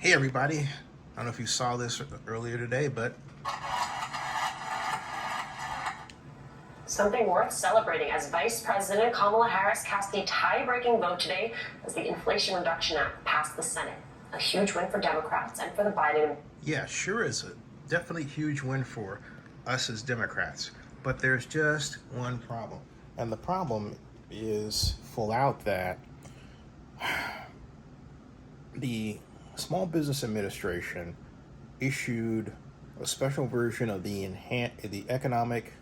Hey everybody, I don't know if you saw this earlier today, but something worth celebrating as Vice President Kamala Harris cast a tie-breaking vote today as the Inflation Reduction Act passed the Senate. A huge win for Democrats and for the Biden. Yeah, sure is a definitely huge win for us as Democrats. But there's just one problem. And the problem is full out that the Small Business Administration issued a special version of the Economic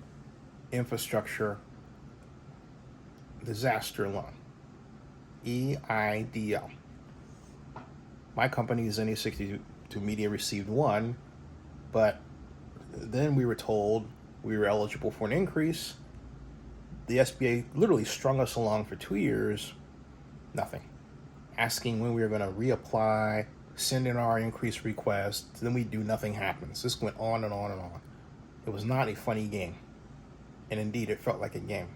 Infrastructure Disaster Loan, EIDL. My company, Zenny62 Media, received one, but then we were told we were eligible for an increase. The SBA literally strung us along for 2 years, nothing. Asking when we were going to reapply, send in our increase request, then we do nothing happens. This went on and on and on. It was not a funny game. And indeed, it felt like a game.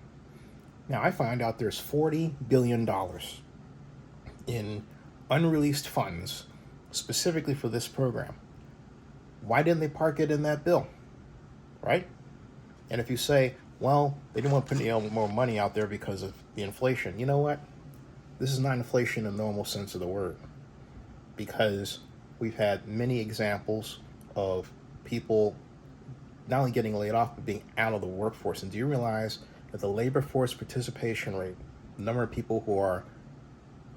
Now, I find out there's $40 billion in unreleased funds specifically for this program. Why didn't they park it in that bill, right? And if you say, well, they didn't want to put more money out there because of the inflation, you know what? This is not inflation in the normal sense of the word, because we've had many examples of people not only getting laid off, but being out of the workforce. And do you realize that the labor force participation rate, the number of people who are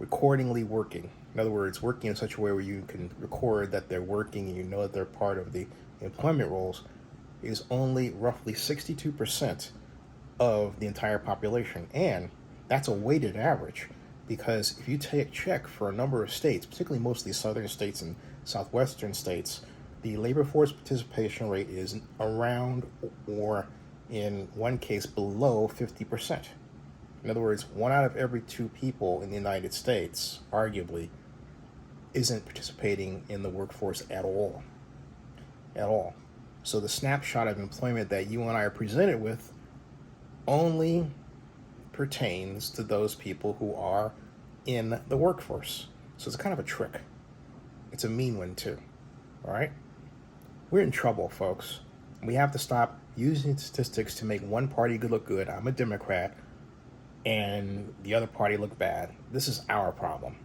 recordingly working, in other words, working in such a way where you can record that they're working and you know that they're part of the employment roles, is only roughly 62% of the entire population. And that's a weighted average, because if you check for a number of states, particularly most of these southern states and southwestern states, the labor force participation rate is around, or in one case below, 50%. In other words, 1 out of every 2 people in the United States, arguably, isn't participating in the workforce at all. At all. So the snapshot of employment that you and I are presented with only pertains to those people who are in the workforce. So it's kind of a trick. It's a mean one too. All right? We're in trouble, folks. We have to stop using statistics to make one party look good. I'm a Democrat, and the other party look bad. This is our problem.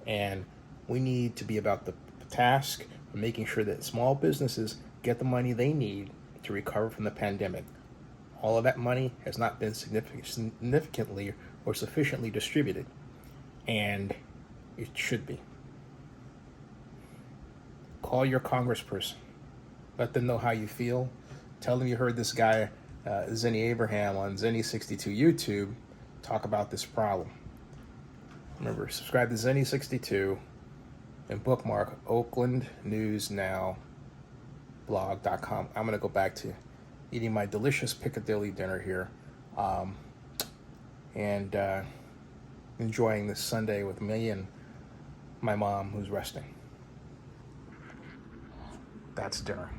And we need to be about the task of making sure that small businesses get the money they need to recover from the pandemic. All of that money has not been significantly or sufficiently distributed, and it should be. Call your congressperson. Let them know how you feel. Tell them you heard this guy, Zenny Abraham, on Zenny62 YouTube talk about this problem. Remember, subscribe to Zenny62 and bookmark Oakland News Now blog.com. I'm going to go back to eating my delicious Piccadilly dinner here and enjoying this Sunday with me and my mom, who's resting. That's dinner.